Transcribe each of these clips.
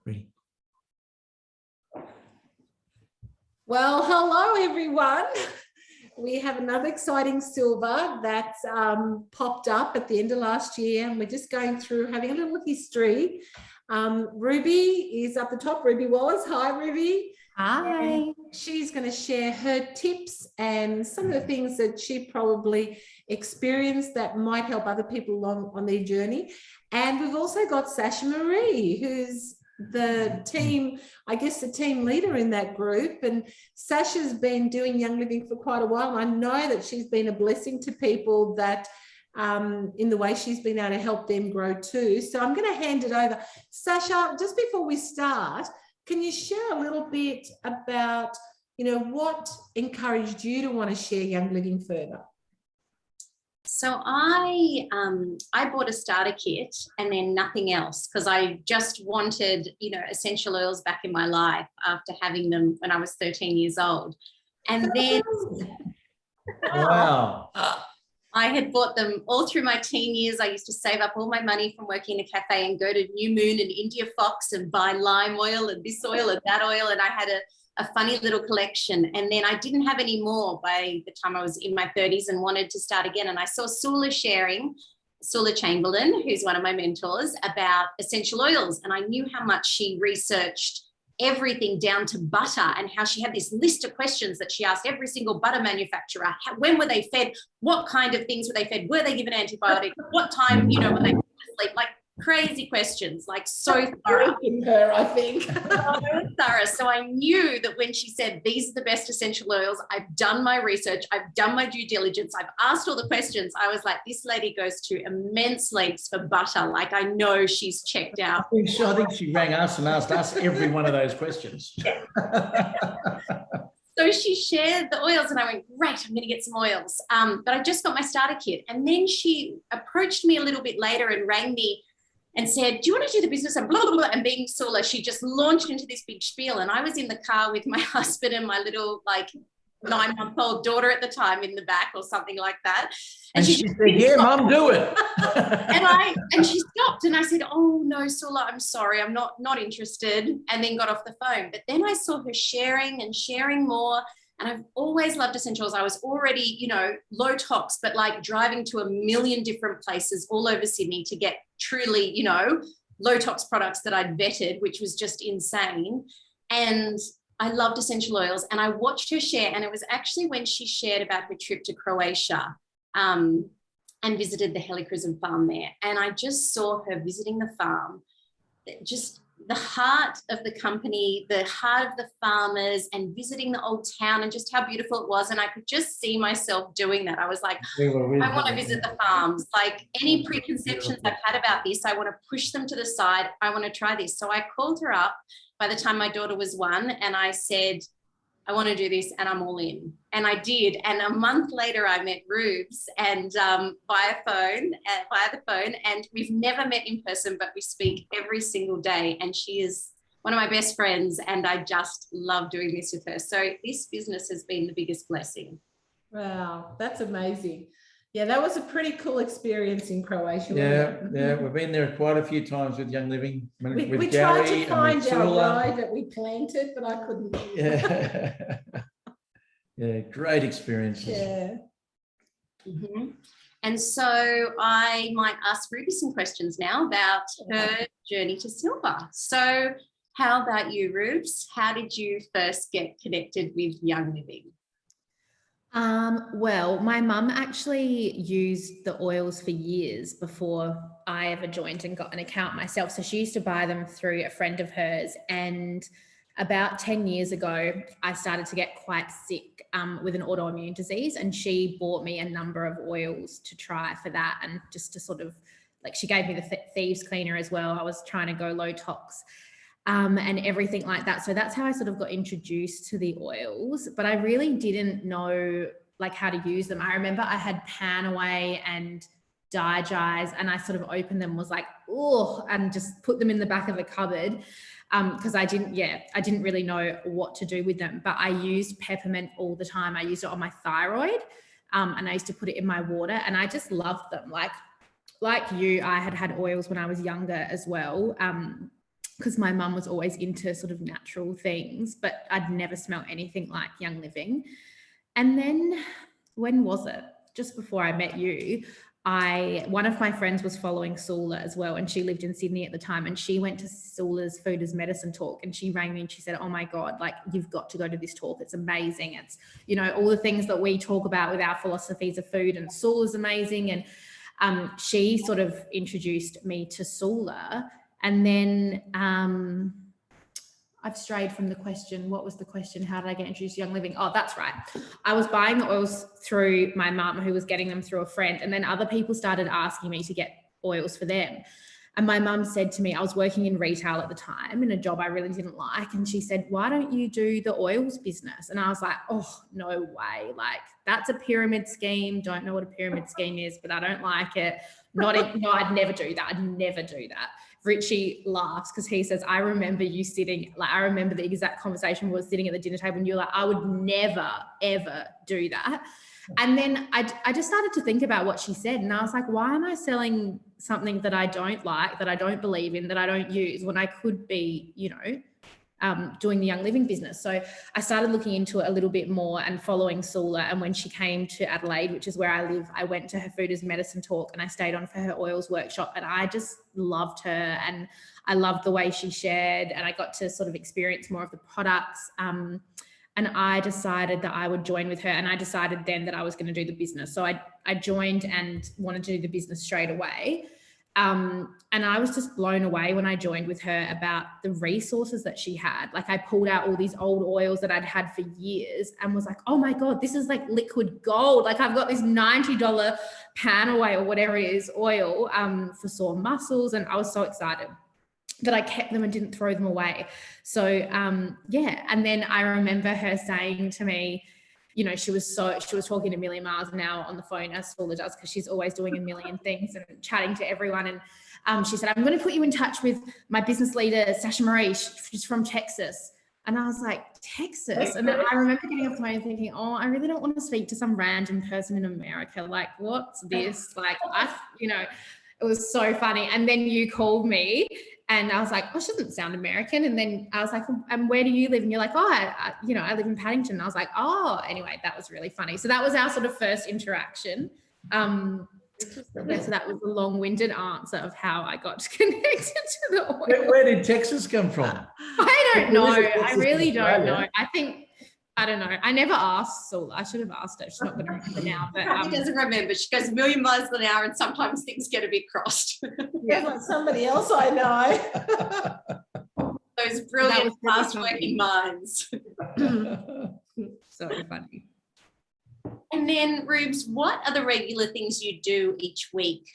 Ready. Well, hello everyone. We have another exciting silver that's popped up at the end of last year, and we're just going through having a little history. Ruby is up the top, Ruby Wallace. Hi, Ruby. Hi. And she's going to share her tips and some of the things that she probably experienced that might help other people along on their journey. And we've also got Sacha Marie, who's the team, I guess the team leader in that group. And Sasha's been doing Young Living for quite a while. And I know that she's been a blessing to people that in the way she's been able to help them grow too. So I'm going to hand it over. Sacha, just before we start, can you share a little bit about, what encouraged you to want to share Young Living further? So I bought a starter kit and then nothing else, because I just wanted, essential oils back in my life after having them when I was 13 years old. And then Wow. I had bought them all through my teen years. I used to save up all my money from working in a cafe and go to New Moon and India Fox and buy lime oil and this oil and that oil. And I had a funny little collection. And then I didn't have any more by the time I was in my 30s and wanted to start again. And I saw Sula Chamberlain, who's one of my mentors, about essential oils. And I knew how much she researched everything down to butter, and how she had this list of questions that she asked every single butter manufacturer. When were they fed? What kind of things were they fed? Were they given antibiotics? What time, were they sleep? Like crazy questions, like so thorough. Her, I think. So thorough. So I knew that when she said, these are the best essential oils, I've done my research, I've done my due diligence, I've asked all the questions. I was like, this lady goes to immense lengths for butter. Like, I know she's checked out. I think she rang us and asked us every one of those questions. Yeah. So she shared the oils and I went, great, I'm going to get some oils. But I just got my starter kit. And then she approached me a little bit later and rang me and said, do you want to do the business? And blah, blah, blah. And being Sula, she just launched into this big spiel. And I was in the car with my husband and my little 9-month-old daughter at the time in the back or something like that. And she said, yeah, Mum, do it. and she stopped and I said, oh no, Sula, I'm sorry, I'm not interested. And then got off the phone. But then I saw her sharing and sharing more. And I've always loved essentials. I was already, low tox, but like driving to a million different places all over Sydney to get truly, low tox products that I'd vetted, which was just insane. And I loved essential oils. And I watched her share. And it was actually when she shared about her trip to Croatia and visited the Helichrysum farm there. And I just saw her visiting the farm, just the heart of the company, the heart of the farmers, and visiting the old town and just how beautiful it was. And I could just see myself doing that. I was like, I want to visit the farms. Like, any preconceptions I've had about this, I want to push them to the side. I want to try this. So I called her up by the time my daughter was 1 and I said, I want to do this and I'm all in. And I did. And a month later, I met Rubes and via the phone, and we've never met in person, but we speak every single day. And she is one of my best friends, and I just love doing this with her. So this business has been the biggest blessing. Wow, that's amazing. Yeah, that was a pretty cool experience in Croatia. Yeah, we've been there quite a few times with Young Living. We tried to find our ride that we planted, but I couldn't. Yeah, yeah, great experiences. Yeah. Mm-hmm. And so I might ask Ruby some questions now about her journey to silver. So how about you, Rubes? How did you first get connected with Young Living? Well, my mum actually used the oils for years before I ever joined and got an account myself. So she used to buy them through a friend of hers. And about 10 years ago, I started to get quite sick with an autoimmune disease. And she bought me a number of oils to try for that. And just to sort of, she gave me the thieves cleaner as well. I was trying to go low tox. And everything like that. So that's how I sort of got introduced to the oils, but I really didn't know how to use them. I remember I had Panaway and Digise, and I sort of opened them, was like, oh, and just put them in the back of a cupboard because I didn't really know what to do with them. But I used peppermint all the time. I used it on my thyroid and I used to put it in my water, and I just loved them. Like you, I had oils when I was younger as well. because my mum was always into sort of natural things, but I'd never smelt anything like Young Living. And then when was it? Just before I met you, one of my friends was following Sula as well, and she lived in Sydney at the time, and she went to Sula's Food as Medicine talk, and she rang me and she said, oh my God, like, you've got to go to this talk. It's amazing. It's, you know, all the things that we talk about with our philosophies of food, and Sula's amazing. And she sort of introduced me to Sula. And then I've strayed from the question. What was the question? How did I get introduced to Young Living? Oh, that's right. I was buying the oils through my mum, who was getting them through a friend. And then other people started asking me to get oils for them. And my mum said to me, I was working in retail at the time in a job I really didn't like. And she said, why don't you do the oils business? And I was like, oh, no way. Like, that's a pyramid scheme. Don't know what a pyramid scheme is, but I don't like it. No, I'd never do that. I'd never do that. Richie laughs because he says, I remember you sitting, like, I remember the exact conversation was sitting at the dinner table and you're like, I would never, ever do that. And then I just started to think about what she said, and I was like, why am I selling something that I don't like, that I don't believe in, that I don't use, when I could be, you know, doing the Young Living business? So I started looking into it a little bit more and following Sula. And when she came to Adelaide, which is where I live, I went to her Food as Medicine talk and I stayed on for her oils workshop, and I just loved her, and I loved the way she shared, and I got to sort of experience more of the products. And I decided that I would join with her, and I decided then that I was going to do the business. So I joined and wanted to do the business straight away. And I was just blown away when I joined with her about the resources that she had. Like, I pulled out all these old oils that I'd had for years and was like, oh my God, this is like liquid gold. Like, I've got this $90 pan away or whatever it is oil for sore muscles. And I was so excited that I kept them and didn't throw them away. So yeah. And then I remember her saying to me, you know, she was talking a million miles an hour on the phone, as Sula does, because she's always doing a million things and chatting to everyone. And she said, I'm going to put you in touch with my business leader, Sacha Marie. She's from Texas. And I was like, Texas? And then I remember getting off the phone and thinking, oh, I really don't want to speak to some random person in America. Like, what's this? Like, you know, it was so funny. And then you called me and I was like, oh, she doesn't sound American. And then I was like, and where do you live? And you're like, oh, I live in Paddington. And I was like, oh, anyway, that was really funny. So that was our sort of first interaction. So that was a long-winded answer of how I got connected to the oil. Where did Texas come from? I don't know. I really don't know. I don't know. I never asked Sula. I should have asked her. She's not going to remember now. But Probably doesn't remember. She goes a million miles an hour, and sometimes things get a bit crossed. Yeah, like somebody else I know. Those brilliant, fast-working minds. So funny. And then, Rubes, what are the regular things you do each week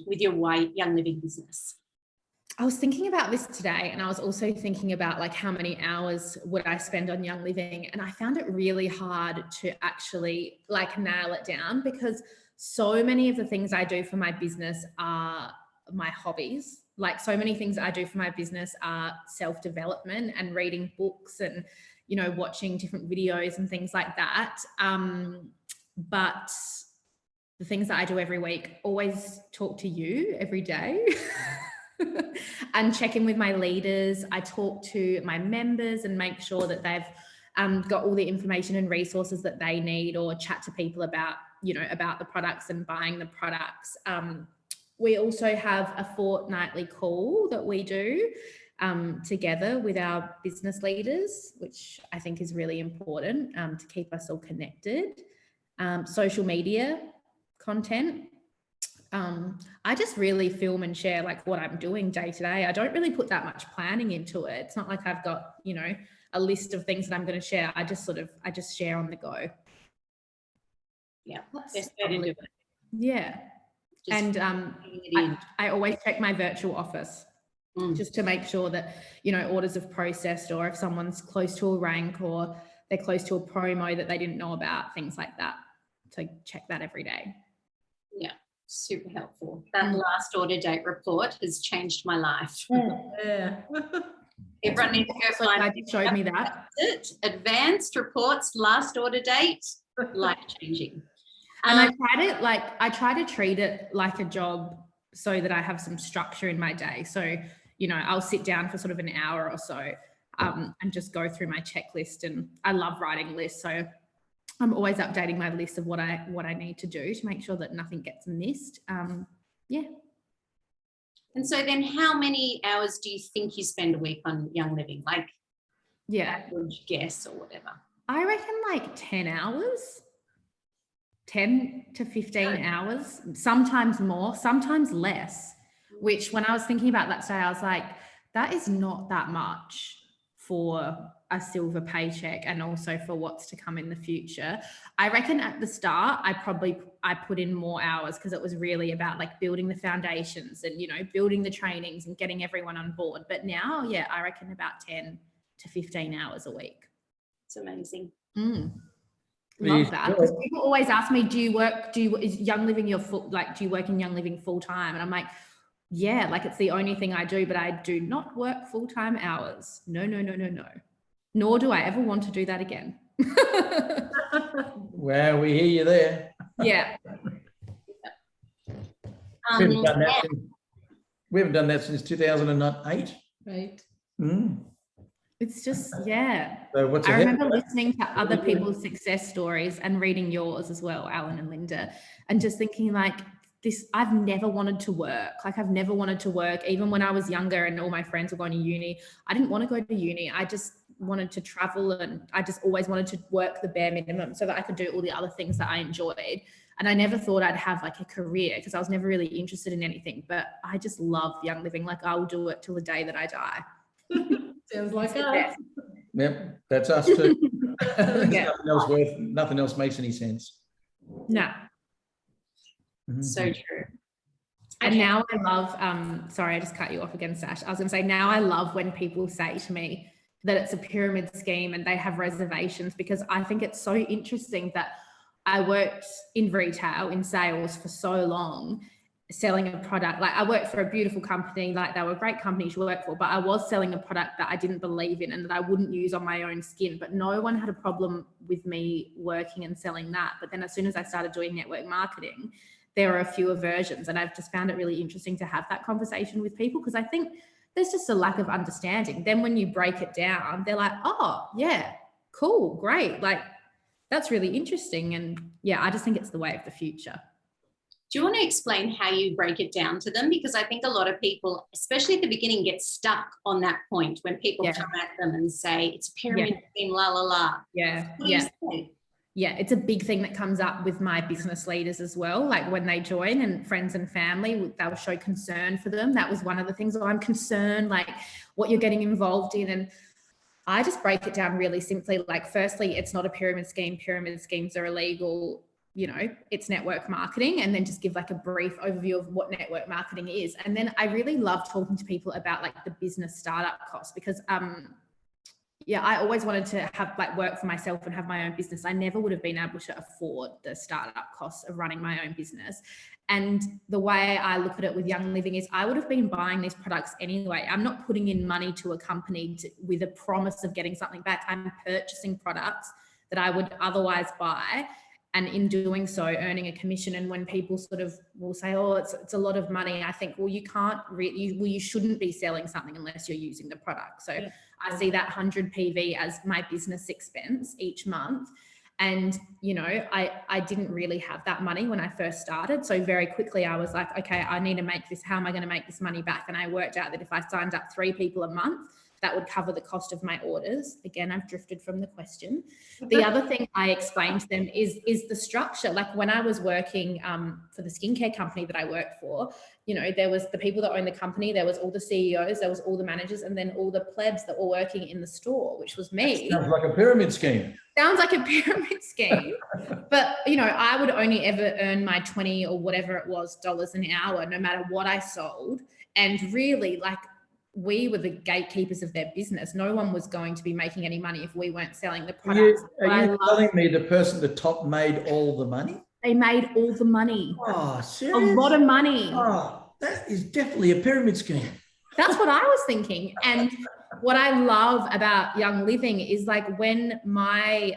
with your Young Living business? I was thinking about this today, and I was also thinking about like how many hours would I spend on Young Living, and I found it really hard to actually like nail it down, because so many of the things I do for my business are my hobbies. Like, so many things I do for my business are self-development and reading books and, you know, watching different videos and things like that. But the things that I do every week, always talk to you every day. And check in with my leaders. I talk to my members and make sure that they've got all the information and resources that they need, or chat to people about, you know, about the products and buying the products. We also have a fortnightly call that we do together with our business leaders, which I think is really important to keep us all connected. Social media content. I just really film and share like what I'm doing day to day. I don't really put that much planning into it. It's not like I've got, you know, a list of things that I'm going to share. I just share on the go. Yeah, best way to do it. Yeah. And I always check my virtual office just to make sure that, you know, orders have processed, or if someone's close to a rank or they're close to a promo that they didn't know about, things like that. So check that every day. Yeah. Super helpful. That last order date report has changed my life. Yeah. Everyone needs to go find it. Showed me that. Advanced reports, last order date, life-changing. And I try to treat it like a job so that I have some structure in my day. So, you know, I'll sit down for sort of an hour or so and just go through my checklist. And I love writing lists. So I'm always updating my list of what I need to do to make sure that nothing gets missed. Yeah. And so then how many hours do you think you spend a week on Young Living? Like, yeah, would you guess or whatever? I reckon like 10 hours, 10 to 15 hours, sometimes more, sometimes less, which when I was thinking about that today, I was like, that is not that much for a silver paycheck and also for what's to come in the future. I reckon at the start, I put in more hours because it was really about like building the foundations and, you know, building the trainings and getting everyone on board. But now, yeah, I reckon about 10 to 15 hours a week. It's amazing. Love that, because people always ask me, is Young Living your full, like, do you work in Young Living full time? And I'm like, yeah, like it's the only thing I do, but I do not work full-time hours. No. Nor do I ever want to do that again. Well, we hear you there. Yeah. We haven't done that since 2008. Right. It's just, yeah. So I remember listening to other people's success stories and reading yours as well, Alan and Linda, and just thinking like, I've never wanted to work. Like I've never wanted to work. Even when I was younger and all my friends were going to uni, I didn't want to go to uni. I just wanted to travel, and I just always wanted to work the bare minimum so that I could do all the other things that I enjoyed. And I never thought I'd have like a career because I was never really interested in anything, but I just love Young Living. Like I'll do it till the day that I die. Sounds like us. Yep, that's us too. Yeah. Nothing else makes any sense. No. So true. And now I love, sorry, I just cut you off again, Sash. I was going to say, now I love when people say to me that it's a pyramid scheme and they have reservations, because I think it's so interesting that I worked in retail, in sales for so long, selling a product. Like I worked for a beautiful company, like they were great companies to work for, but I was selling a product that I didn't believe in and that I wouldn't use on my own skin. But no one had a problem with me working and selling that. But then as soon as I started doing network marketing, there are a few aversions, and I've just found it really interesting to have that conversation with people, because I think there's just a lack of understanding. Then when you break it down, they're like, oh yeah, cool, great. Like that's really interesting. And yeah, I just think it's the way of the future. Do you want to explain how you break it down to them? Because I think a lot of people, especially at the beginning, get stuck on that point when people come at them and say, it's a pyramid scheme, la, la, la. Yeah. What do you say? Yeah, it's a big thing that comes up with my business leaders as well. Like when they join, and friends and family, they'll show concern for them. That was one of the things. I'm concerned, like what you're getting involved in. And I just break it down really simply. Like, firstly, it's not a pyramid scheme. Pyramid schemes are illegal. You know, it's network marketing, and then just give like a brief overview of what network marketing is. And then I really love talking to people about like the business startup costs, because I always wanted to have like work for myself and have my own business. I never would have been able to afford the startup costs of running my own business. And the way I look at it with Young Living is I would have been buying these products anyway. I'm not putting in money to a company with a promise of getting something back. I'm purchasing products that I would otherwise buy, and in doing so, earning a commission. And when people sort of will say, oh, it's a lot of money, I think, well, you can't really, you shouldn't be selling something unless you're using the product. So I see that 100 PV as my business expense each month. And, you know, I didn't really have that money when I first started. So very quickly I was like, okay, I need to make this, how am I going to make this money back? And I worked out that if I signed up 3 people a month, that would cover the cost of my orders. Again, I've drifted from the question. The other thing I explained to them is the structure. Like when I was working for the skincare company that I worked for, you know, there was the people that own the company, there was all the CEOs, there was all the managers, and then all the plebs that were working in the store, which was me. Sounds like a pyramid scheme. Sounds like a pyramid scheme. But, you know, I would only ever earn my 20 or whatever it was dollars an hour, no matter what I sold. And really, like, we were the gatekeepers of their business. No one was going to be making any money if we weren't selling the products. Are you telling me the person at the top made all the money? They made all the money. Oh, seriously? A lot of money. Oh, that is definitely a pyramid scheme. That's what I was thinking. And what I love about Young Living is like when my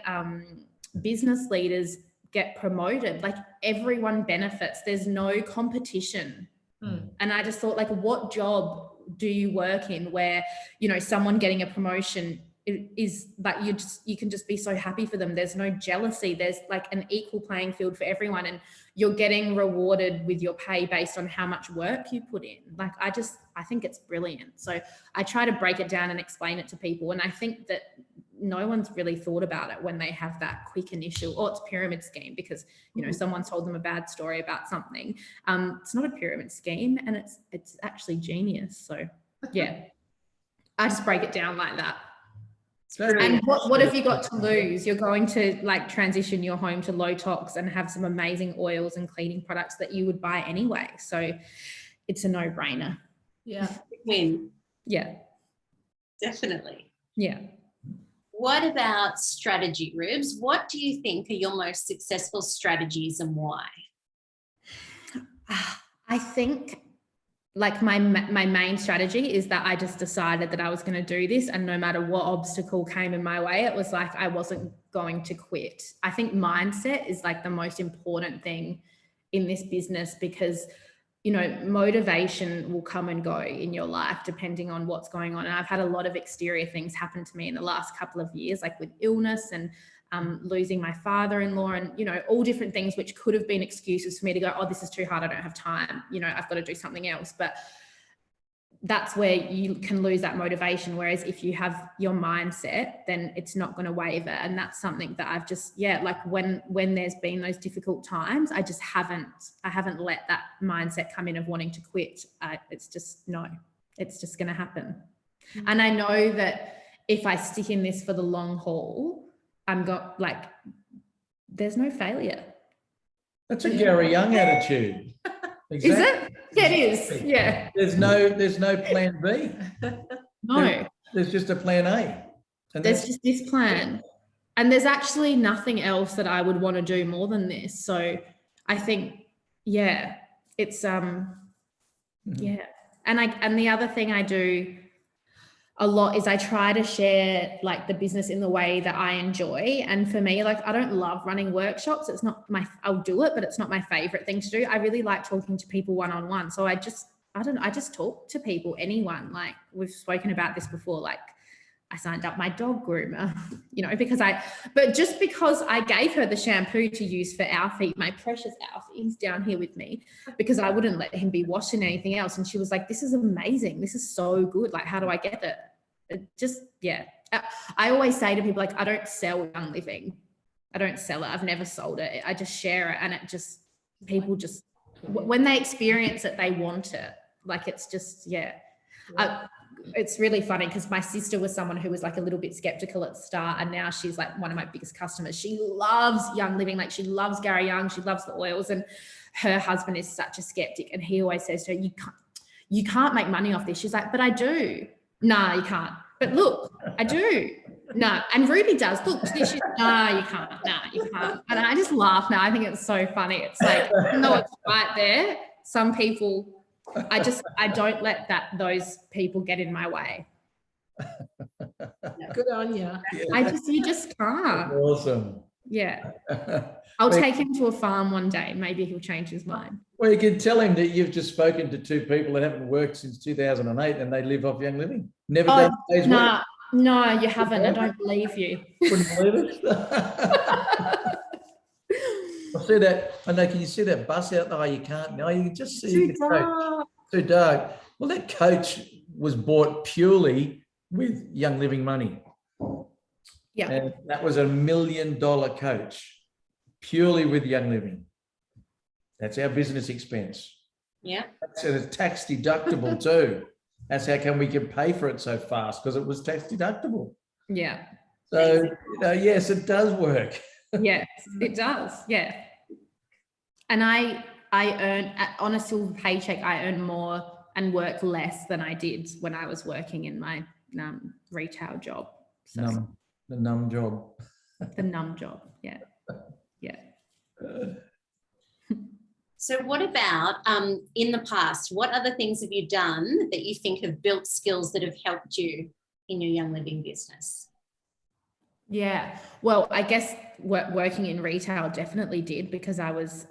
business leaders get promoted, like everyone benefits. There's no competition And I just thought, like, what job do you work in where, you know, someone getting a promotion is that you can just be so happy for them. There's no jealousy. There's like an equal playing field for everyone, and you're getting rewarded with your pay based on how much work you put in. Like, I think it's brilliant. So I try to break it down and explain it to people. And I think that no one's really thought about it when they have that quick initial, oh, it's a pyramid scheme because, you know, someone told them a bad story about something. It's not a pyramid scheme, and it's actually genius. So yeah, I just break it down like that. And what have you got to lose? You're going to like transition your home to low tox and have some amazing oils and cleaning products that you would buy anyway. So it's a no-brainer. Yeah. Win. Yeah. Definitely. Yeah. What about strategy, Rubes? What do you think are your most successful strategies and why? I think like my main strategy is that I just decided that I was going to do this, and no matter what obstacle came in my way, it was like I wasn't going to quit. I think mindset is like the most important thing in this business, because, you know, motivation will come and go in your life depending on what's going on. And I've had a lot of exterior things happen to me in the last couple of years, like with illness and losing my father-in-law, and, you know, all different things which could have been excuses for me to go, oh, this is too hard, I don't have time, you know, I've got to do something else. But that's where you can lose that motivation. Whereas if you have your mindset, then it's not going to waver. And that's something that I've just, like when there's been those difficult times, I haven't let that mindset come in of wanting to quit. It's just going to happen. And I know that if I stick in this for the long haul, there's no failure. That's a Gary Young attitude. Exactly. Is it? Yeah, it is. Yeah. There's no plan B. No. There's just a plan A. And there's just this plan. And there's actually nothing else that I would want to do more than this. So I think, it's And the other thing I do a lot is I try to share like the business in the way that I enjoy. And for me, like, I don't love running workshops. I'll do it, but it's not my favorite thing to do. I really like talking to people one-on-one. So I just talk to people, anyone. Like, we've spoken about this before, like I signed up my dog groomer, you know, because I gave her the shampoo to use for Alfie, my precious Alfie. He's down here with me, because I wouldn't let him be washed in anything else. And she was like, this is amazing. This is so good. Like, how do I get it? I always say to people, like, I don't sell Young Living. I don't sell it. I've never sold it. I just share it. And people just, when they experience it, they want it. Like, it's just, it's really funny because my sister was someone who was like a little bit skeptical at the start, and now she's like one of my biggest customers. She loves Young Living. Like, she loves Gary Young. She loves the oils, and her husband is such a skeptic. And he always says to her, you can't make money off this. She's like, but I do. No, you can't. But look, I do. No. And Ruby does. Look, this is, no, you can't. No, you can't. And I just laugh now. I think it's so funny. It's like, no, it's right there. Some people, I don't let those people get in my way. Good on you. You just can't. That's awesome. Yeah. I'll take him to a farm one day. Maybe he'll change his mind. Well, you can tell him that you've just spoken to two people that haven't worked since 2008 and they live off Young Living. Never done a day's work. No, you haven't. I don't believe you. Wouldn't believe it. I see that. I know. Can you see that bus out there? You can't. No, you can just see. Too dark. Well, that coach was bought purely with Young Living money. Yeah. And that was $1 million coach, purely with Young Living. That's our business expense. Yeah. So it's tax deductible too. That's how come we can pay for it so fast, because it was tax deductible. Yeah. So, yes, it does work. Yes, it does. Yeah. And I earn, on a silver paycheck, I earn more and work less than I did when I was working in my retail job. So the numb job. The numb job. Yeah. Yeah. So what about in the past, what other things have you done that you think have built skills that have helped you in your Young Living business? Yeah, well, I guess working in retail definitely did, because I was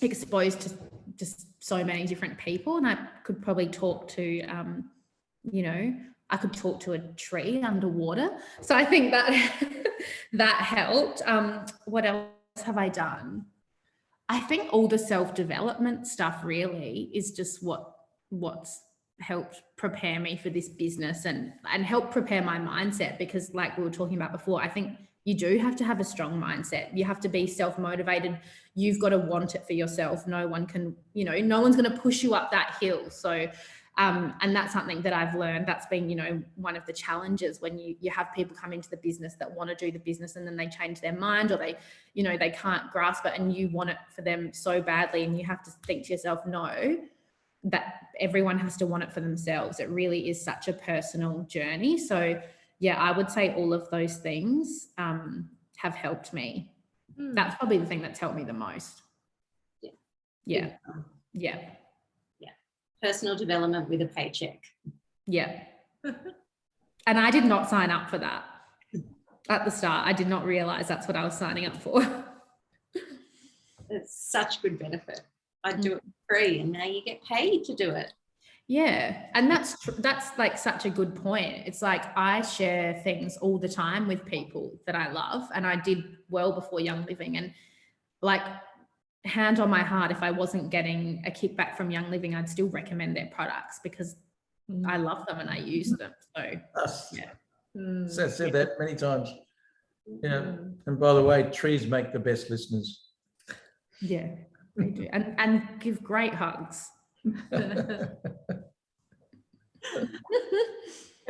exposed just so many different people, and I could probably talk to, you know, I could talk to a tree underwater. So I think that that helped. What else have I done? I think all the self-development stuff really is just what's helped prepare me for this business and help prepare my mindset, because like we were talking about before, I think you do have to have a strong mindset. You have to be self-motivated. You've got to want it for yourself. No one can, you know, no one's going to push you up that hill. So, and that's something that I've learned. That's been, you know, one of the challenges when you have people come into the business that want to do the business and then they change their mind, or they, you know, they can't grasp it, and you want it for them so badly. And you have to think to yourself, no, that everyone has to want it for themselves. It really is such a personal journey. So yeah, I would say all of those things have helped me. That's probably the thing that's helped me the most. Yeah. Personal development with a paycheck. Yeah. And I did not sign up for that at the start. I did not realize that's what I was signing up for. It's such good benefit. I do it for free, and now you get paid to do it. Yeah. And that's like such a good point. It's like I share things all the time with people that I love, and I did well before Young Living, and like, hand on my heart, if I wasn't getting a kickback from Young Living, I'd still recommend their products because I love them and I use them. So yeah. So I've said that many times. Yeah. And by the way, trees make the best listeners. Yeah, they do. And give great hugs. And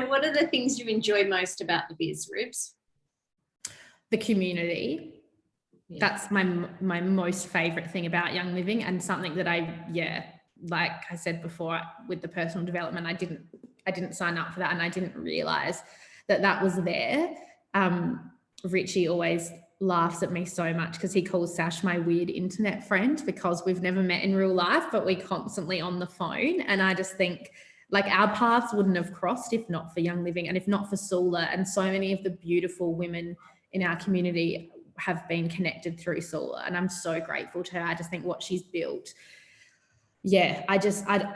what are the things you enjoy most about the biz, Ribs? The community. Yeah. That's my most favorite thing about Young Living, and something that like I said before with the personal development, I didn't sign up for that, and I didn't realize that was there. Richie always laughs at me so much because he calls Sash my weird internet friend, because we've never met in real life, but we're constantly on the phone. And I just think like our paths wouldn't have crossed if not for Young Living, and if not for Sula, and so many of the beautiful women in our community have been connected through Sula, and I'm so grateful to her. I just think what she's built. Yeah, I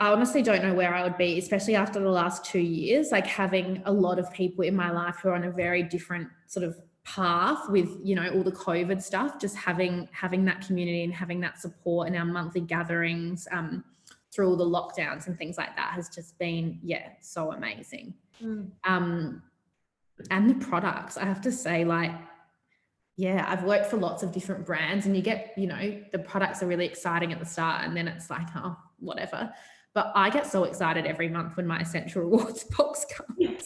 honestly don't know where I would be, especially after the last 2 years, like having a lot of people in my life who are on a very different sort of path with, you know, all the COVID stuff, just having that community and having that support and our monthly gatherings through all the lockdowns and things like that has just been, so amazing. And the products, I have to say, like, I've worked for lots of different brands, and you get, you know, the products are really exciting at the start, and then it's like, oh, whatever. But I get so excited every month when my Essential Rewards box comes. Yes.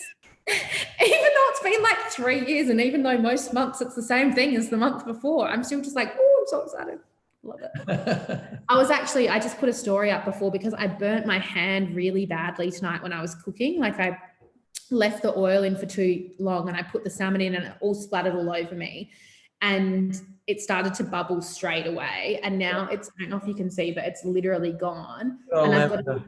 Even though it's been like 3 years, and even though most months it's the same thing as the month before, I'm still just like, oh, I'm so excited. Love it. I just put a story up before because I burnt my hand really badly tonight when I was cooking. Like I left the oil in for too long, and I put the salmon in and it all splattered all over me. And it started to bubble straight away. And now it's, I don't know if you can see, but it's literally gone. And I've got a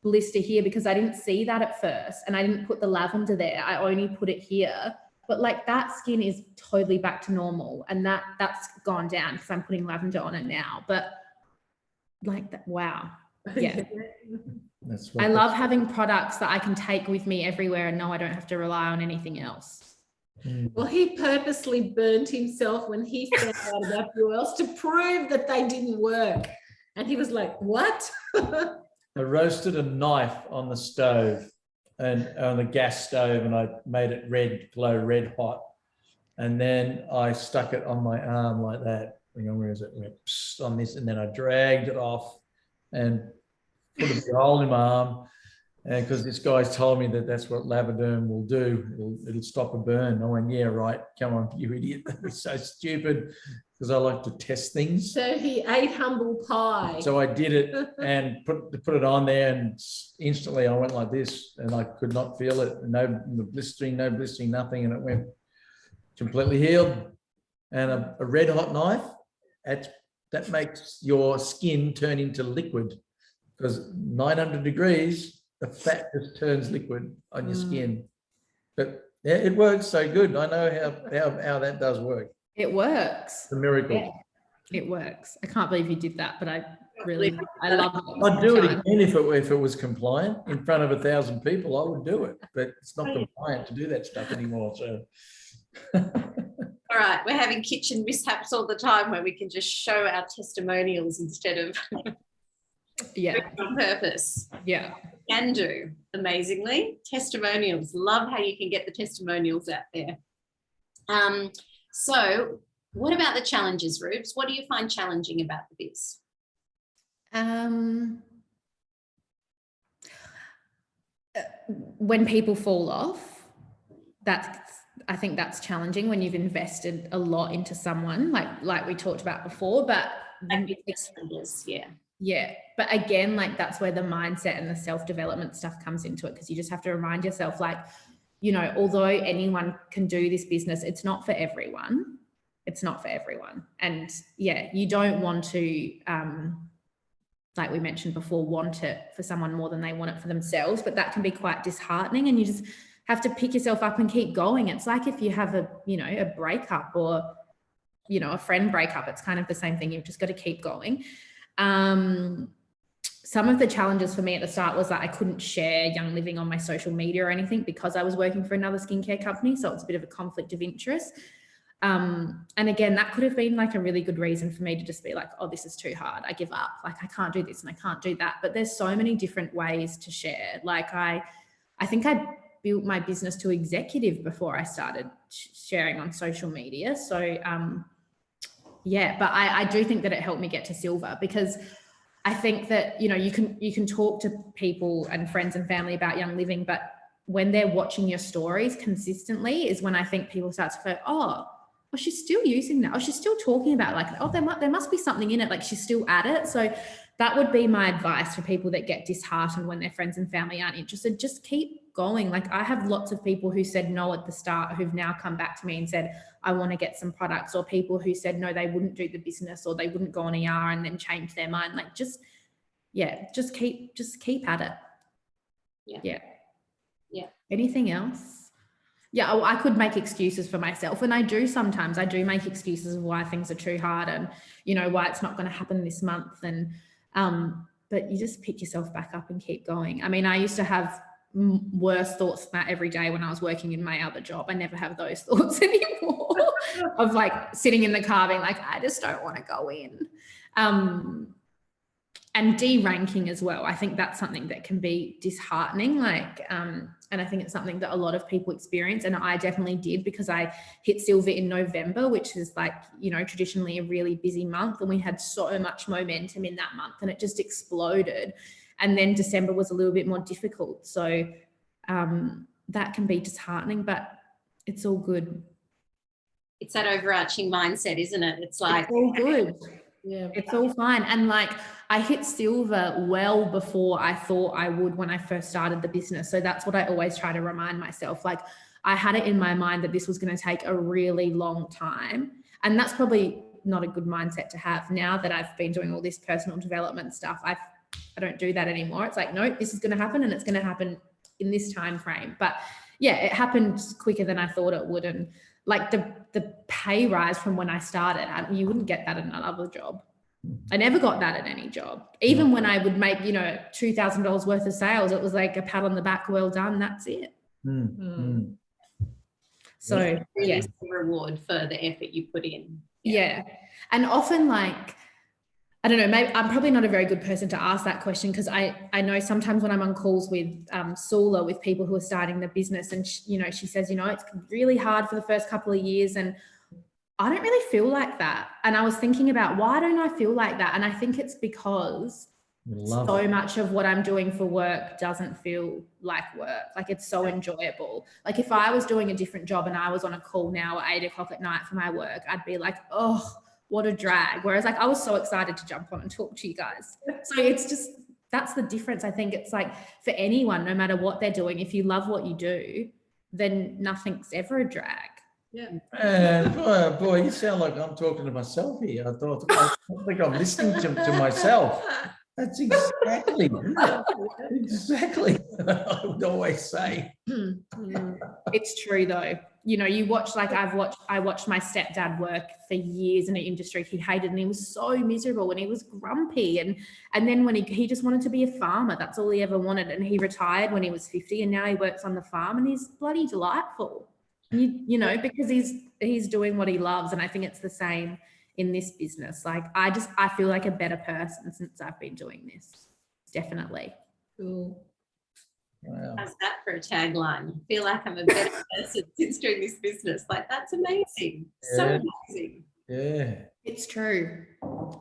blister here because I didn't see that at first. And I didn't put the lavender there. I only put it here. But like that skin is totally back to normal. And that's gone down because I'm putting lavender on it now. But like that, wow. Yeah. I love having products that I can take with me everywhere and know I don't have to rely on anything else. Well, he purposely burnt himself when he found out about the oils to prove that they didn't work. And he was like, what? I roasted a knife on the stove and on the gas stove, and I made it glow red hot. And then I stuck it on my arm like that. Where is it? Went on this, and then I dragged it off and put a big hole in my arm. And because this guy's told me that that's what Lavaderm will do, it'll stop a burn. I went, yeah, right. Come on, you idiot. That'd be so stupid, because I like to test things. So he ate humble pie. So I did it and put it on there, and instantly I went like this, and I could not feel it. No blistering, nothing, and it went completely healed. And a red hot knife, that makes your skin turn into liquid, because 900 degrees. The fat just turns liquid on your skin. But yeah, it works so good. I know how that does work. It works. It's a miracle. Yeah, it works. I can't believe you did that, but really, I love it. I'd do it again if it was compliant in front of 1,000 people. I would do it, but it's not compliant to do that stuff anymore. So, all right, we're having kitchen mishaps all the time where we can just show our testimonials instead of on purpose. Yeah. Can do amazingly testimonials. Love how you can get the testimonials out there. So what about the challenges, Rubes? What do you find challenging about the biz? When people fall off, I think that's challenging when you've invested a lot into someone, like we talked about before, but yeah. But again, like that's where the mindset and the self-development stuff comes into it, because you just have to remind yourself, like, you know, although anyone can do this business, it's not for everyone. It's not for everyone. And yeah, you don't want to, like we mentioned before, want it for someone more than they want it for themselves, but that can be quite disheartening, and you just have to pick yourself up and keep going. It's like if you have a breakup or, a friend breakup, it's kind of the same thing. You've just got to keep going. Some of the challenges for me at the start was that I couldn't share Young Living on my social media or anything because I was working for another skincare company. So it's a bit of a conflict of interest. And again, that could have been like a really good reason for me to just be like, oh, this is too hard. I give up. Like, I can't do this and I can't do that. But there's so many different ways to share. Like I think I built my business to executive before I started sharing on social media. So, but I do think that it helped me get to silver, because I think that, you can talk to people and friends and family about Young Living, but when they're watching your stories consistently is when I think people start to go, oh, she's still using that. Oh, she's still talking about, like, oh, there must be something in it. Like, she's still at it. So that would be my advice for people that get disheartened when their friends and family aren't interested. Just keep going. Like, I have lots of people who said no at the start who've now come back to me and said, I want to get some products, or people who said no, they wouldn't do the business, or they wouldn't go on ER and then change their mind. Like, just keep at it. Yeah. Anything else? Yeah, I could make excuses for myself, and I do sometimes. I do make excuses of why things are too hard, and why it's not going to happen this month. And but you just pick yourself back up and keep going. I mean, I used to have worse thoughts than that every day when I was working in my other job. I never have those thoughts anymore of like sitting in the car being like, I just don't want to go in. And de-ranking as well. I think that's something that can be disheartening. Like, and I think it's something that a lot of people experience. And I definitely did, because I hit silver in November, which is like, traditionally a really busy month. And we had so much momentum in that month, and it just exploded. And then December was a little bit more difficult. So that can be disheartening, but it's all good. It's that overarching mindset, isn't it? It's like, it's all good. Yeah, it's all fine. And like, I hit silver well before I thought I would when I first started the business. So that's what I always try to remind myself. Like, I had it in my mind that this was going to take a really long time. And that's probably not a good mindset to have. Now that I've been doing all this personal development stuff, I don't do that anymore. It's like, no, this is going to happen, and it's going to happen in this time frame. But yeah, it happened quicker than I thought it would. And like the pay rise from when I started, you wouldn't get that in another job. I never got that at any job. Even when I would make, $2,000 worth of sales, it was like a pat on the back, well done, that's it. So yes, the reward for the effort you put in. Yeah. And often, like, I don't know, maybe I'm probably not a very good person to ask that question, because I know sometimes when I'm on calls with Sula, with people who are starting the business, and she says, it's really hard for the first couple of years, and I don't really feel like that. And I was thinking about, why don't I feel like that? And I think it's because so much of what I'm doing for work doesn't feel like work. Like, it's so enjoyable. Like, if I was doing a different job and I was on a call now at 8:00 at night for my work, I'd be like, oh, what a drag. Whereas like, I was so excited to jump on and talk to you guys. So it's just, that's the difference. I think it's like, for anyone, no matter what they're doing, if you love what you do, then nothing's ever a drag. Yeah. And boy, you sound like I'm talking to myself here. I think I'm listening to myself. That's exactly I would always say. It's true though. you know, you watch, like I watched my stepdad work for years in an industry he hated, and he was so miserable and he was grumpy. And then when he just wanted to be a farmer, that's all he ever wanted. And he retired when he was 50, and now he works on the farm and he's bloody delightful, you know, because he's doing what he loves. And I think it's the same in this business. Like I feel like a better person since I've been doing this. Definitely. Cool. Wow. How's that for a tagline? I feel like I'm a better person since doing this business. Like, that's amazing. So Yeah. amazing. Yeah, It's true.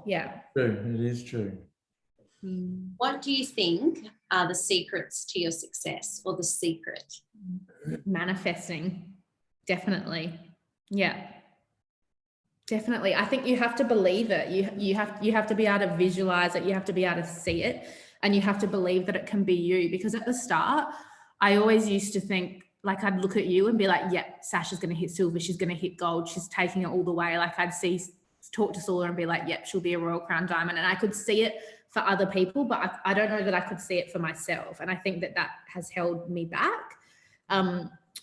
Yeah. true. It is true. What do you think are the secrets to your success, or the secret? Manifesting. Definitely. Yeah. Definitely. I think you have to believe it. You have to be able to visualize it. You have to be able to see it, and you have to believe that it can be you. Because at the start, I always used to think, like, I'd look at you and be like, yeah, Sasha's going to hit silver. She's going to hit gold. She's taking it all the way. Like, I'd talk to Sula and be like, yep, she'll be a Royal Crown Diamond. And I could see it for other people, but I don't know that I could see it for myself. And I think that has held me back.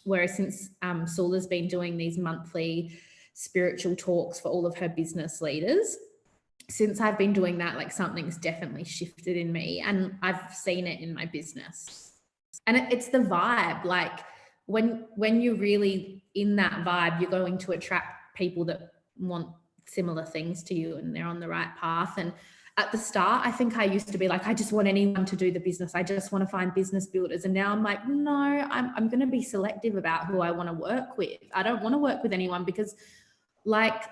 Whereas since Sula's been doing these monthly spiritual talks for all of her business leaders, since I've been doing that, like, something's definitely shifted in me, and I've seen it in my business. And it's the vibe. Like, when you're really in that vibe, you're going to attract people that want similar things to you, and they're on the right path. And at the start, I think I used to be like, I just want anyone to do the business. I just want to find business builders. And now I'm like, no, I'm going to be selective about who I want to work with. I don't want to work with anyone because, like,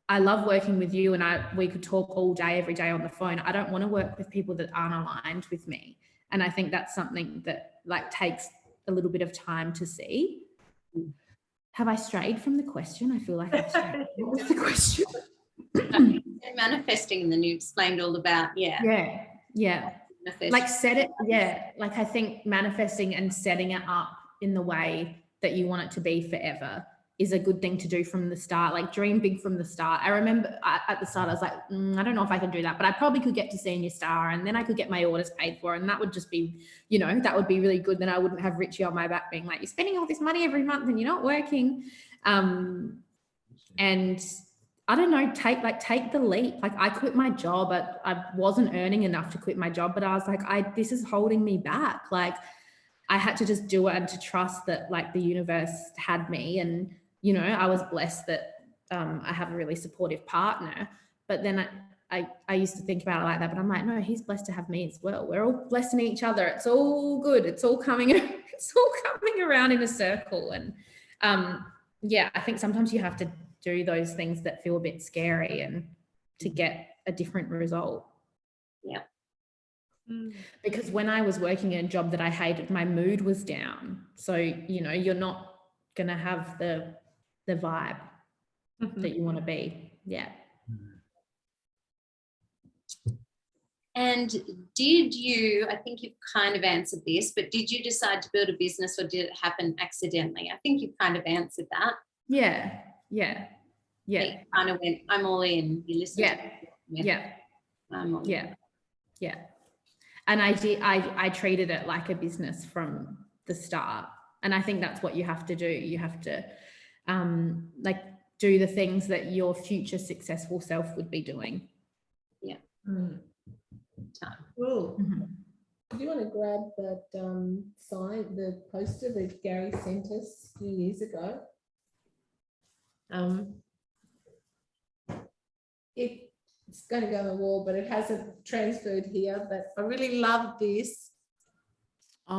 I love working with you, and we could talk all day, every day on the phone. I don't want to work with people that aren't aligned with me. And I think that's something that, like, takes a little bit of time to see. Have I strayed from the question? I feel like I've strayed. What was the question? Manifesting, and then you explained all about, Yeah. Like, set it. Yeah. Like, I think manifesting and setting it up in the way that you want it to be forever is a good thing to do from the start. Like, dream big from the start. I remember at the start I was like, I don't know if I can do that, but I probably could get to senior star, and then I could get my orders paid for, and that would just be, you know, that would be really good. Then I wouldn't have Richie on my back being like, you're spending all this money every month and you're not working. And I don't know, take the leap. Like, I quit my job. I wasn't earning enough to quit my job, but I was like, this is holding me back. Like, I had to just do it, and to trust that, like, the universe had me. And, you know, I was blessed that I have a really supportive partner. But then I used to think about it like that, but I'm like, no, he's blessed to have me as well. We're all blessing each other. It's all good. It's all coming around in a circle. And yeah, I think sometimes you have to do those things that feel a bit scary and to get a different result. Yeah. Because when I was working in a job that I hated, my mood was down. So, you know, you're not going to have the vibe that you want to be. Yeah. And did you, I think you've kind of answered this, but did you decide to build a business, or did it happen accidentally? I think you've kind of answered that. Yeah. You kind of went, I'm all in. You listened. Yeah. I'm all in. Yeah. And I treated it like a business from the start. And I think that's what you have to do. You have to like, do the things that your future successful self would be doing. Yeah. Cool. Mm-hmm. Do you want to grab that sign, the poster that Gary sent us a few years ago? It's going to go on the wall, but it hasn't transferred here. But I really love this.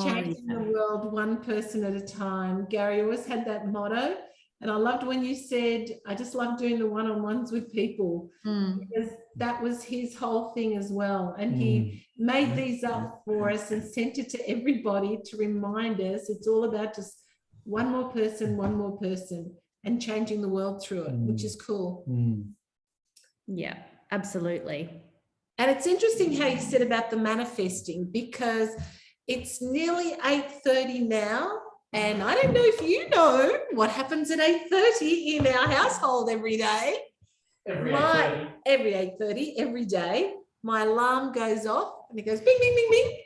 Changing the world one person at a time. Gary always had that motto. And I loved when you said, I just love doing the one-on-ones with people, because that was his whole thing as well. And he made these up for us and sent it to everybody to remind us it's all about just one more person, and changing the world through it, which is cool. Yeah, absolutely. And it's interesting how you said about the manifesting, because it's nearly 8:30 now. And I don't know if you know what happens at 8:30 in our household every day. Every 8:30, every day, my alarm goes off and it goes bing, bing, bing, bing.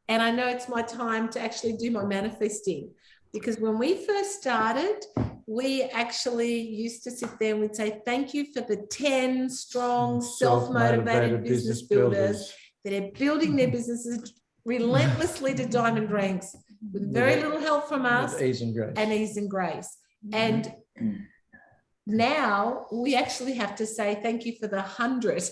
And I know it's my time to actually do my manifesting. Because when we first started, we actually used to sit there and we'd say, thank you for the 10 strong, self-motivated business builders that are building their businesses relentlessly to diamond ranks with very little help from us, with ease and grace. And now we actually have to say thank you for the 100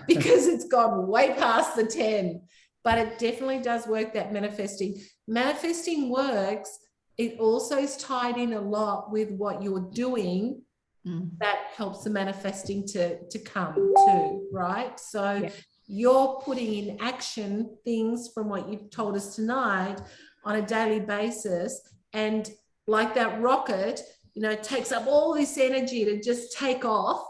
because it's gone way past the 10. But it definitely does work, that manifesting. Manifesting works. It also is tied in a lot with what you're doing that helps the manifesting to come too, right? So you're putting in action things from what you've told us tonight on a daily basis. And like that rocket, you know, it takes up all this energy to just take off.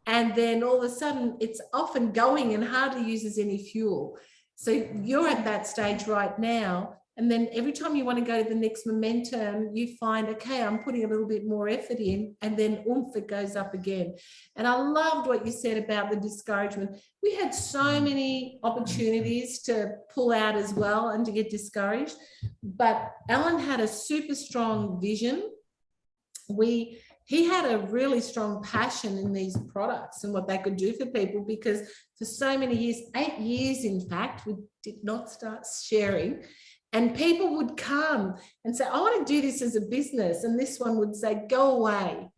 And then all of a sudden it's off and going and hardly uses any fuel. So you're at that stage right now. And then every time you want to go to the next momentum, you find, okay, I'm putting a little bit more effort in, and then oomph, it goes up again. And I loved what you said about the discouragement. We had so many opportunities to pull out as well and to get discouraged. But Alan had a super strong vision. He had a really strong passion in these products and what they could do for people, because for so many years, 8 years, in fact, we did not start sharing. And people would come and say, I want to do this as a business. And this one would say, go away.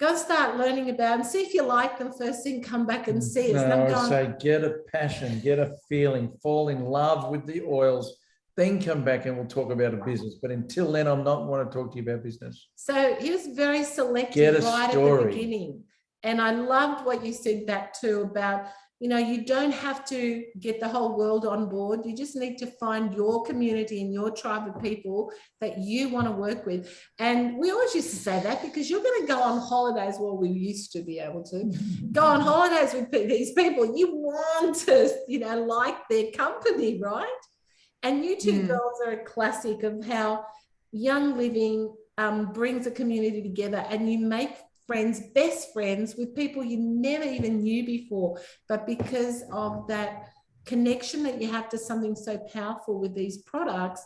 Go start learning about them. See if you like them first thing, come back and see us. No, I would say get a passion, get a feeling, fall in love with the oils, then come back and we'll talk about a business. But until then, I'm not want to talk to you about business. So he was very selective right at the beginning. And I loved what you said that too about, you know, you don't have to get the whole world on board. You just need to find your community and your tribe of people that you want to work with. And we always used to say that because you're going to go on holidays. Well, we used to be able to go on holidays with these people. You want to, you know, like their company, right? And you two girls are a classic of how Young Living brings a community together, and you make friends, best friends with people you never even knew before. But because of that connection that you have to something so powerful with these products,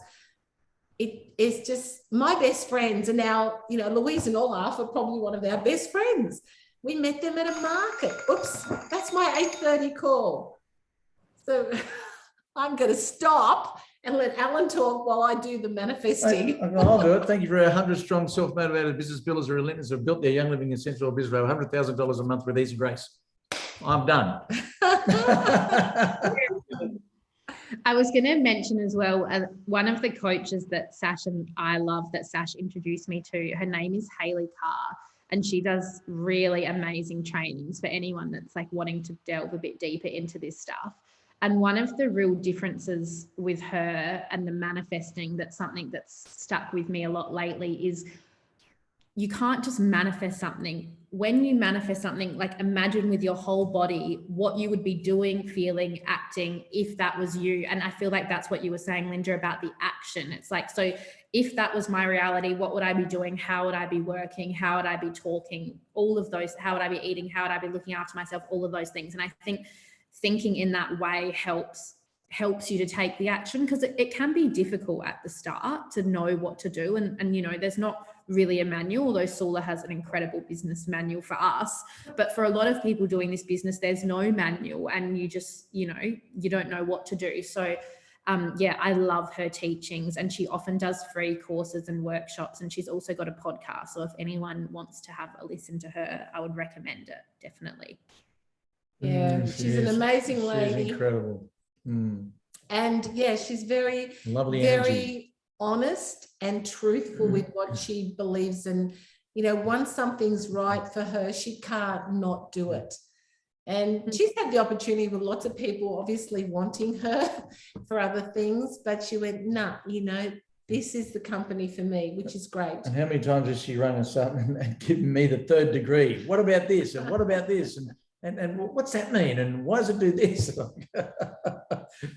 it is just my best friends. And now, you know, Louise and Olaf are probably one of our best friends. We met them at a market. Oops, that's my 8:30 call. So I'm going to stop and let Alan talk while I do the manifesting. I'll do it. Thank you for our 100 strong self-motivated business builders who are relentless, who have built their Young Living Essential business for over $100,000 a month with ease and grace. I'm done. I was going to mention as well, one of the coaches that Sash and I love, that Sash introduced me to, her name is Hayley Carr, and she does really amazing trainings for anyone that's like wanting to delve a bit deeper into this stuff. And one of the real differences with her and the manifesting, that's something that's stuck with me a lot lately, is you can't just manifest something. When you manifest something, like imagine with your whole body what you would be doing, feeling, acting if that was you. And I feel like that's what you were saying, Linda, about the action. It's like, so if that was my reality, what would I be doing? How would I be working? How would I be talking? All of those, how would I be eating? How would I be looking after myself? All of those things. And I think thinking in that way helps you to take the action, because it can be difficult at the start to know what to do. And you know, there's not really a manual, although Sula has an incredible business manual for us. But for a lot of people doing this business, there's no manual, and you just, you know, you don't know what to do. So yeah, I love her teachings, and she often does free courses and workshops, and she's also got a podcast. So if anyone wants to have a listen to her, I would recommend it, definitely. Yeah, she's an amazing lady. She's incredible. And yeah, she's very honest and truthful with what she believes. And, you know, once something's right for her, she can't not do it. And she's had the opportunity with lots of people obviously wanting her for other things, but she went, nah, you know, this is the company for me, which is great. And how many times has she rung us up and given me the 3rd degree? What about this? And what about this? And what's that mean? And why does it do this?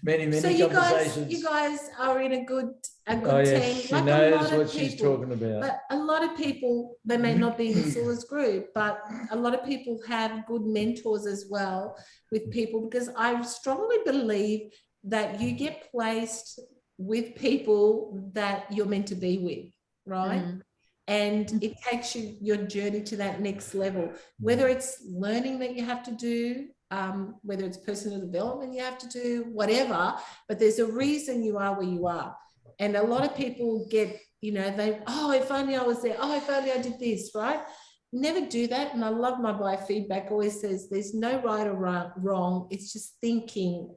many so conversations. You guys are in a good yeah, team. She like knows what she's talking about. But a lot of people, they may not be in Sula's group, but a lot of people have good mentors as well with people, because I strongly believe that you get placed with people that you're meant to be with, right? and it takes your journey to that next level, whether it's learning that you have to do, whether it's personal development you have to do, whatever, but there's a reason you are where you are. And a lot of people get, if only I was there, if only I did this, right? Never do that. And I love my biofeedback always says there's no right or wrong. It's just thinking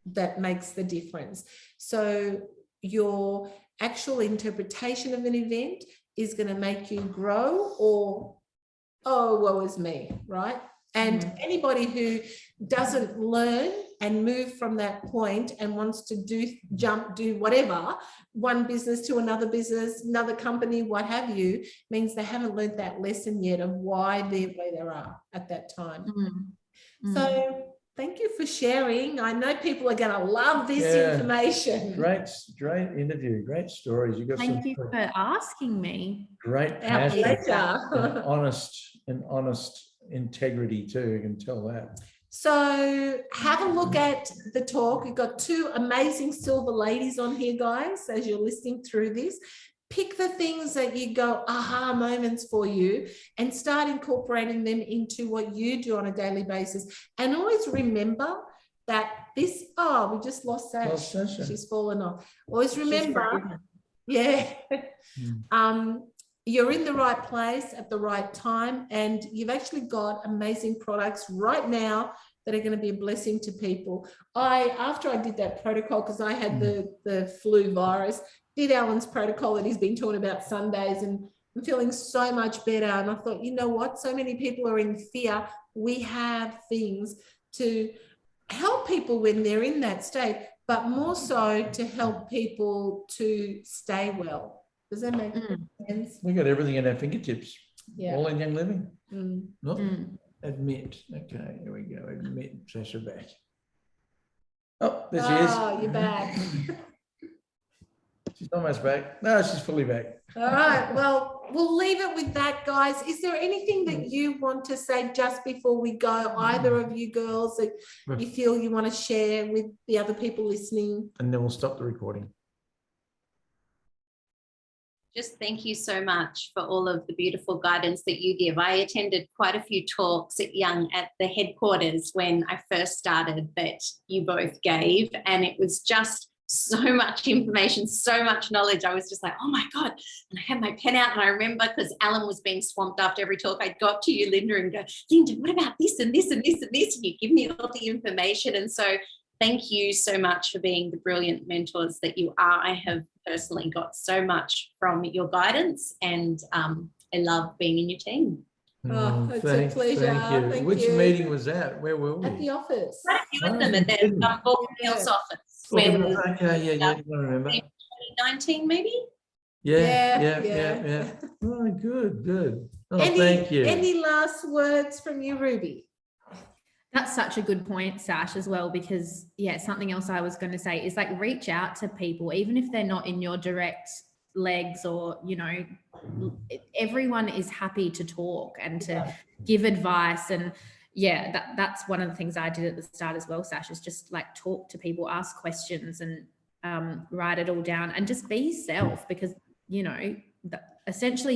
that makes the difference. So your actual interpretation of an event is going to make you grow, or, oh, woe is me, right? And anybody who doesn't learn and move from that point and wants to do whatever, one business to another business, another company, what have you, means they haven't learned that lesson yet of why they're where they are at that time. So thank you for sharing. I know people are going to love this information. Great interview, great stories. You got Thank you for asking me. Great passion and honest integrity too. You can tell that. So have a look at the talk. We've got two amazing silver ladies on here, guys, as you're listening through this. Pick the things that you go aha moments for you and start incorporating them into what you do on a daily basis. And always remember that we just lost Sacha. She's fallen off. Always remember, you're in the right place at the right time, and you've actually got amazing products right now that are going to be a blessing to people. After I did that protocol, because I had the flu virus, did Alan's protocol that he's been talking about Sundays, and I'm feeling so much better. And I thought, you know what? So many people are in fear. We have things to help people when they're in that state, but more so to help people to stay well. Does that make sense? We got everything at our fingertips. Yeah. All in Young Living. Admit. Okay, here we go. Admit. Sacha back. Oh, there she is. Oh, you're back. She's almost back. No, she's fully back. All right. Well, we'll leave it with that, guys. Is there anything that you want to say just before we go? Either of you girls that you feel you want to share with the other people listening? And then we'll stop the recording. Just thank you so much for all of the beautiful guidance that you give. I attended quite a few talks at Young at the headquarters when I first started that you both gave, and it was just so much information, so much knowledge. I was just like, oh my God. And I had my pen out, and I remember because Alan was being swamped after every talk, I'd go up to you, Linda, and go, Linda, what about this and this and this and this? And you give me all the information. And so thank you so much for being the brilliant mentors that you are. I have personally got so much from your guidance, and I love being in your team. Oh, it's a pleasure. Thank you. Which meeting was that? Where were we? At the office. Quite a few of them at the Mills office. Okay, I remember. 2019 maybe? Yeah. Oh, good. Oh, thank you. Any last words from you, Ruby? That's such a good point, Sash, as well, because something else I was going to say is like reach out to people, even if they're not in your direct legs, or, everyone is happy to talk and to give advice. And that's one of the things I did at the start as well, Sash, is just like talk to people, ask questions, and write it all down, and just be yourself, because, essentially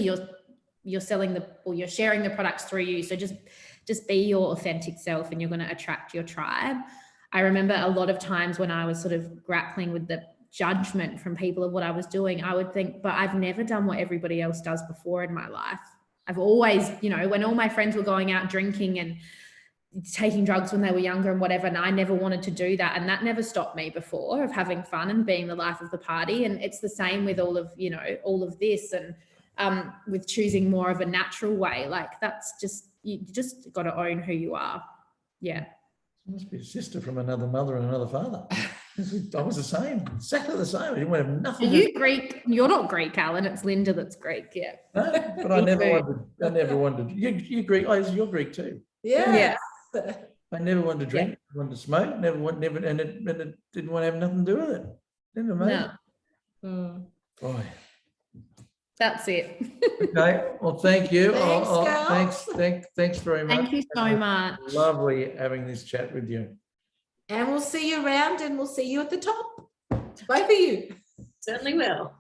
you're selling you're sharing the products through you. So just be your authentic self, and you're going to attract your tribe. I remember a lot of times when I was sort of grappling with the judgment from people of what I was doing, I would think, but I've never done what everybody else does before in my life. I've always, when all my friends were going out drinking and taking drugs when they were younger and whatever, and I never wanted to do that. And that never stopped me before, of having fun and being the life of the party. And it's the same with all of this, and with choosing more of a natural way. Like, that's just, you just got to own who you are. Yeah. She must be a sister from another mother and another father. I was the same, exactly the same. I didn't have nothing. Are you Greek? You're not Greek, Alan. It's Linda that's Greek. Yeah. No, but I never wanted. You Greek? Oh, you're Greek too. Yeah. I never wanted to drink. I wanted to smoke. And it didn't want to have nothing to do with it. Didn't it, mate? No. Boy. That's it. Okay. Well, thank you. Thanks very much. Thank you so much. Lovely having this chat with you. And we'll see you around, and we'll see you at the top. Both of you. Certainly will.